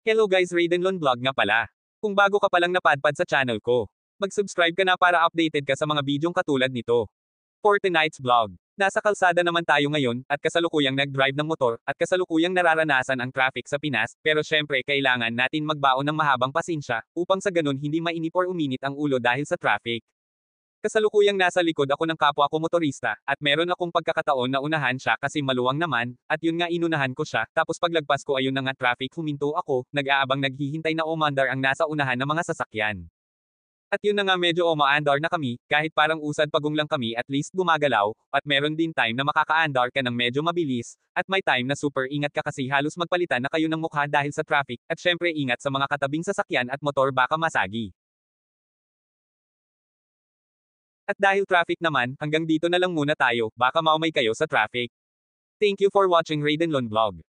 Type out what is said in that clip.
Hello guys, Raidenlon Vlog nga pala. Kung bago ka palang napadpad sa channel ko, mag-subscribe ka na para updated ka sa mga bidyong katulad nito. For tonight's vlog, nasa kalsada naman tayo ngayon, at kasalukuyang nag-drive ng motor, at kasalukuyang nararanasan ang traffic sa Pinas, pero syempre kailangan natin magbaon ng mahabang pasensya, upang sa ganun hindi mainip or uminit ang ulo dahil sa traffic. Kasalukuyang nasa likod ako ng kapwa ko motorista, at meron akong pagkakataon na unahan siya kasi maluwang naman, at yun nga inunahan ko siya, tapos paglagpas ko ayun na nga traffic huminto ako, nag-aabang naghihintay na umandar ang nasa unahan ng mga sasakyan. At yun na nga medyo umaandar na kami, kahit parang usad pagong lang kami at least gumagalaw, at meron din time na makakaandar ka ng medyo mabilis, at may time na super ingat ka kasi halos magpalitan na kayo ng mukha dahil sa traffic, at syempre ingat sa mga katabing sasakyan at motor baka masagi. At dahil traffic naman, hanggang dito na lang muna tayo, baka maumay kayo sa traffic. Thank you for watching Raidenlon Vlog.